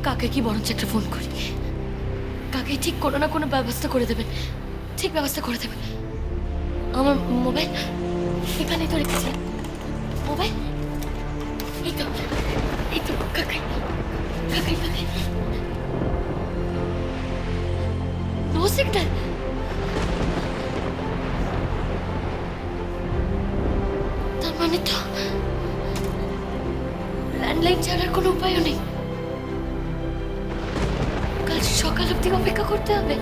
কাকে কি বরঞ্চ একটা ফোন করি। কাকে ঠিক কোনো না কোনো ব্যবস্থা করে দেবেন, ঠিক ব্যবস্থা করে দেবেন। আমার মোবাইল এখানেই তো রেখেছি। মোবাইল এই তো, এই তো কাকাই কাকাই কাকাই। No signal. তার মানে তো ল্যান্ডলাইন ছাড়ার কোনো উপায়ও নেই। কাল সকাল অবধি অপেক্ষা করতে হবে।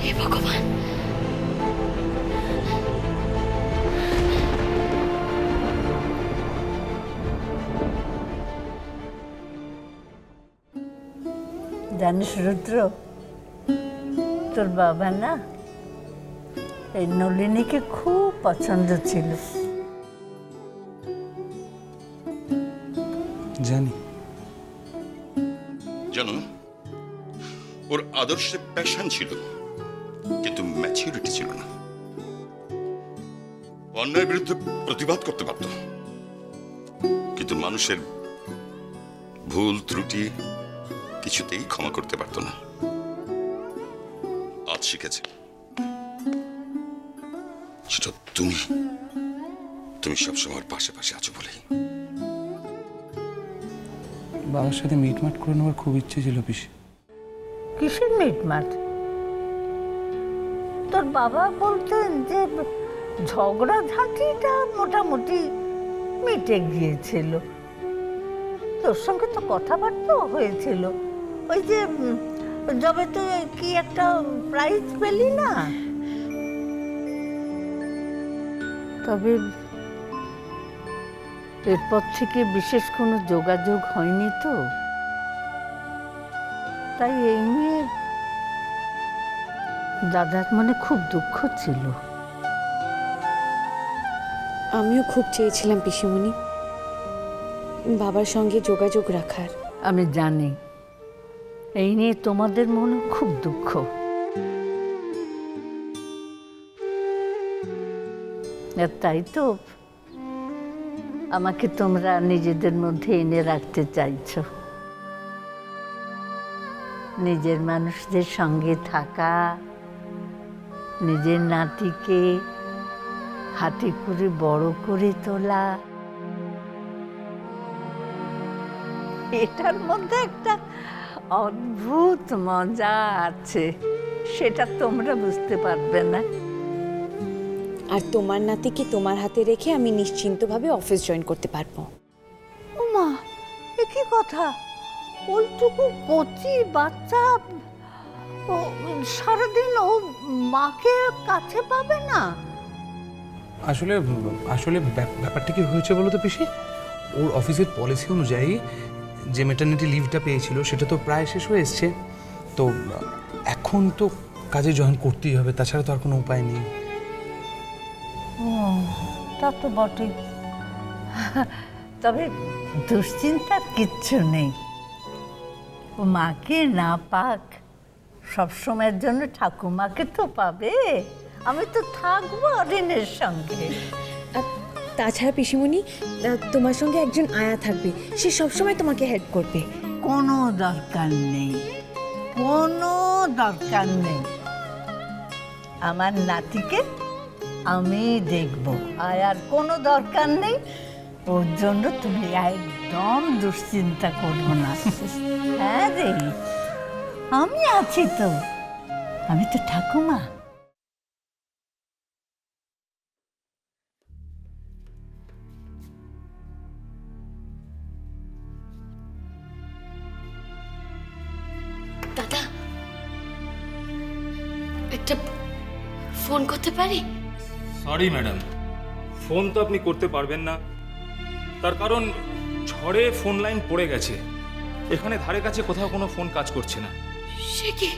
হে ভগবান। জানিস রুদ্র, তোর বাবা না এই নলিনীকে খুব পছন্দ ছিল। জানি। জানো, ওর আদর্শে প্যাশন ছিল, কিন্তু ম্যাচিউরিটি ছিল না। অন্যায়ের বিরুদ্ধে প্রতিবাদ করতে পারত, কিন্তু মানুষের ভুল ত্রুটি কিছুতেই ক্ষমা করতে পারত না। আজ শিখেছে সেটা তুমি তুমি সবসময় ওর পাশে পাশে আছো বলেই। বাবার সাথে মিটমাট করে নেওয়ার খুব ইচ্ছে ছিল পিসি। কিসের মিটমাট? তোর বাবা বলতেন যে ঝগড়াঝাঁটিটা মোটামুটি মিটে গিয়েছিল। তোর সঙ্গে তো কথাবার্তাও হয়েছিল, ওই যে যবে তুই কি একটা প্রাইজ পেলি না। তবে এরপর থেকে বিশেষ কোনো যোগাযোগ হয়নি তো, তাই এই নিয়ে দাদার মনে খুব দুঃখ ছিল। আমিও খুব চেয়েছিলাম পিসিমণি বাবার সঙ্গে যোগাযোগ রাখার। আমি জানি এই নিয়ে তোমাদের মনে খুব দুঃখ। আর তাই তো আমাকে তোমরা নিজেদের মধ্যে এনে রাখতে চাইছো। নিজের মানুষদের সঙ্গে থাকা, নিজের নাতিকে হাতে করে বড় করে তোলা, এটার মধ্যে একটা অদ্ভুত মজা আছে, সেটা তোমরা বুঝতে পারবে না। আর তোমার নাতিকে তোমার হাতে রেখে আমি নিশ্চিন্তভাবে অফিস জয়েন করতে পারবো। ওমা, এ কি কথা! ওইটুকু কচি বাচ্চা ও সারাদিন ও মাকে কাছে পাবে না? আসলে আসলে ব্যাপারটা কি হয়েছে বলো তো পিসি, ওর অফিসের পলিসি অনুযায়ী যে ম্যাটারনিটি লিভটা পেয়েছিল সেটা তো প্রায় শেষ হয়ে এসছে। তো এখন তো কাজে জয়েন করতেই হবে, তাছাড়া তো আর কোনো উপায় নেই। ও, তা তো বটেই। তবে দুশ্চিন্তার কিচ্ছু নেই। ও মাকে না পাক, সবসময়ের জন্য ঠাকুমাকে তো পাবে। আমি তো থাকবো অরিনের সঙ্গে। তাছাড়া পিসিমণি তোমার সঙ্গে একজন আয়া থাকবে, সে সবসময় তোমাকে হেল্প করবে। কোনো দরকার নেই, কোনো দরকার নেই। আমার নাতিকে আমি দেখব, আর কোনো দরকার নেই। ওর জন্য তুমি একদম দুশ্চিন্তা করবো না। হ্যাঁ রে, আমি আছি তো, আমি তো ঠাকুমা। দাদা, একটা ফোন করতে পারি? সরি ম্যাডাম, ফোন তো আপনি করতে পারবেন না, তার কারণ ঝড়ে ফোন লাইন পড়ে গেছে। এখানে ধারে কাছে কোথাও কোনো ফোন কাজ করছে না। সে কি?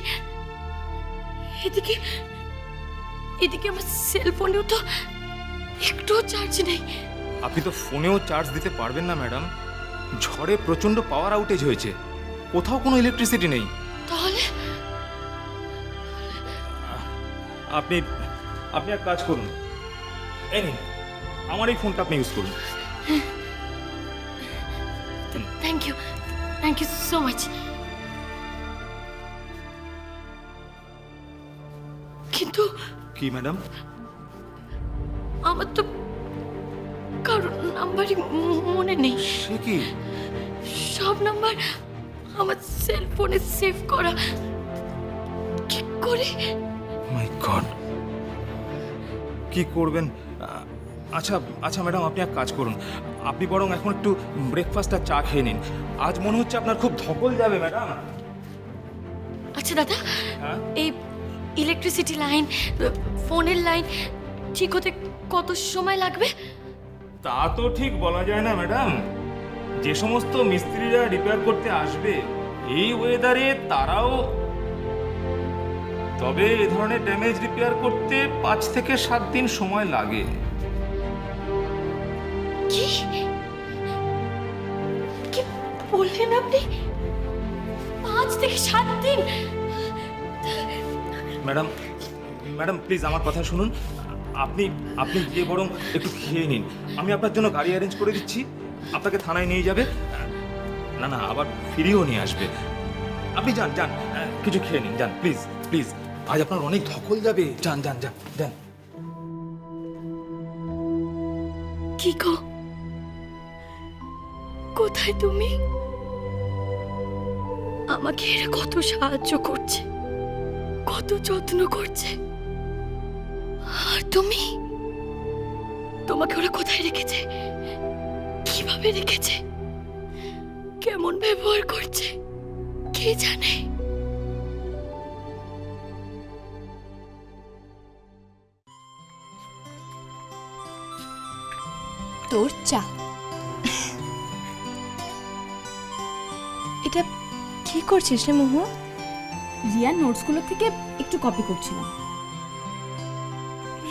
এদিকে এদিকে আমার সেলফোনেও তো একটুও চার্জ নেই। আপনি তো ফোনেও চার্জ দিতে পারবেন না ম্যাডাম, ঝড়ে প্রচণ্ড পাওয়ার আউটেজ হয়েছে, কোথাও কোনো ইলেকট্রিসিটি নেই। তাহলে আপনি আপনি এক কাজ করুন, এই নিন আমার এই ফোনটা আপনি ইউজ করুন। Thank you so much. কিন্তু কি ম্যাডাম? আমার তো কারোর নাম্বারই মনে নেই। সে কি? সব নাম্বার আমার সেল ফোনে সেভ করা। কি করে? মাই গড, কি করবেন? আচ্ছা আচ্ছা ম্যাডাম, আপনি এক কাজ করুন, আপনি বরং এখন একটু ব্রেকফাস্ট আর চা খেয়ে নিন। আজ মনে হচ্ছে আপনার খুব ধকল যাবে ম্যাডাম। আচ্ছা দাদা, হ্যাঁ? এই ইলেকট্রিসিটি লাইন, ফোনের লাইন ঠিক হতে কত সময় লাগবে? তা তো ঠিক বলা যায় না ম্যাডাম। যে সমস্ত মিস্ত্রিরা রিপেয়ার করতে আসবে এই ওয়েদারে তারাও, তবে এ ধরনের ড্যামেজ রিপেয়ার করতে 5 থেকে 7 দিন সময় লাগে। কি কি বললেন আপনি? 5 থেকে 7 দিন? ম্যাডাম ম্যাডাম প্লিজ আমার কথা শুনুন। আপনি আপনি গিয়ে বরং একটু খেয়ে নিন, আমি আপনার জন্য গাড়ি অ্যারেঞ্জ করে দিচ্ছি, আপনাকে থানায় নিয়ে যাবে। না না, আবার ফিরিয়েও নিয়ে আসবে। আপনি যান যান, কিছু খেয়ে নিন, যান প্লিজ প্লিজ। আজ আপনার অনেক ধকল যাবে, যান যান যান যান। কি গো, কোথায় তুমি? আমাকে এরা কত সাহায্য করছে, কত যত্ন করছে, আর তুমি? তোমাকে ওরা কোথায় রেখেছে, কিভাবে রেখেছে, কেমন ব্যবহার করছে কে জানে। তোর চা। এটা কি করছিস রে মহুয়া? রিয়ার নোটসগুলো থেকে একটু কপি করছিলাম।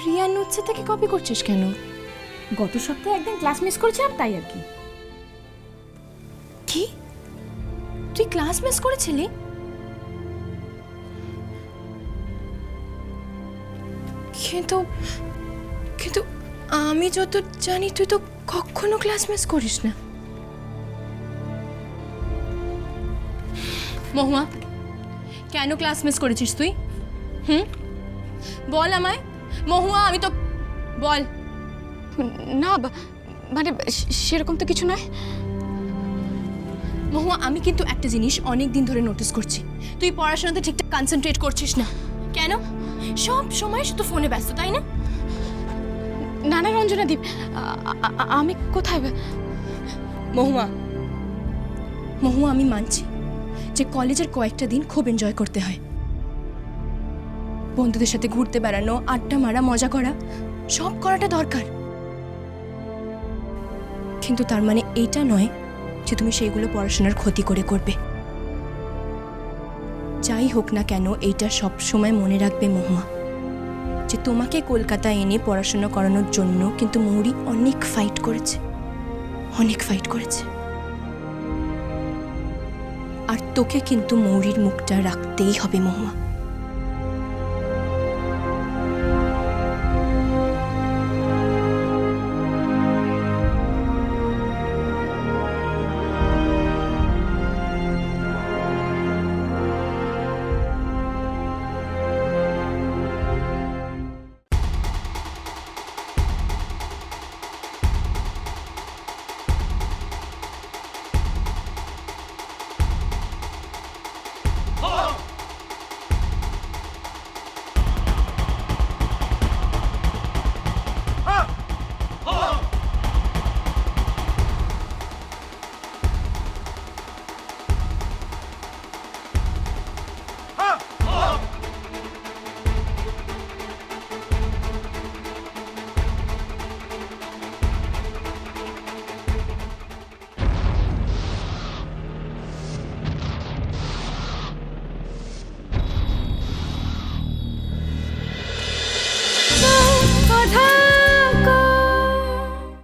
রিয়া নোটসে থেকে কপি করছিস কেন? গত সপ্তাহে একদিন ক্লাস মিস করেছিলাম, তাই আর কি। কি, তুই ক্লাস মিস করেছিলি? কিন্তু কিন্তু আমি যত জানি তুই তো কখনো ক্লাস মিস করিস না। মহুয়া, কেন ক্লাস মিস করেছিস তুই? বল আমায় মহুয়া, আমি তো বল। না মানে সেরকম তো কিছু নয়। মহুয়া, আমি কিন্তু একটা জিনিস অনেক দিন ধরে নোটিস করছি, তুই পড়াশোনাতে ঠিকঠাক কনসেন্ট্রেট করছিস না। কেন? সব সময় শুধু ফোনে ব্যস্ত, তাই না? না না রঞ্জনা দীপ, আমি কোথায়? মহুয়া মহুয়া, আমি মানছি যে কলেজের কয়েকটা দিন খুব এনজয় করতে হয়, বন্ধুদের সাথে ঘুরতে বেড়ানো, আড্ডা মারা, মজা করা, সব করাটা দরকার। কিন্তু তার মানে এইটা নয় যে তুমি সেইগুলো পড়াশোনার ক্ষতি করে করবে। যাই হোক না কেন, এইটা সব সময় মনে রাখবে মহুয়া, যে তোমাকে কলকাতায় এনে পড়াশোনা করানোর জন্য কিন্তু মৌরি অনেক ফাইট করেছে, অনেক ফাইট করেছে। আর তোকে কিন্তু মৌরির মুখটা রাখতেই হবে মহুয়া।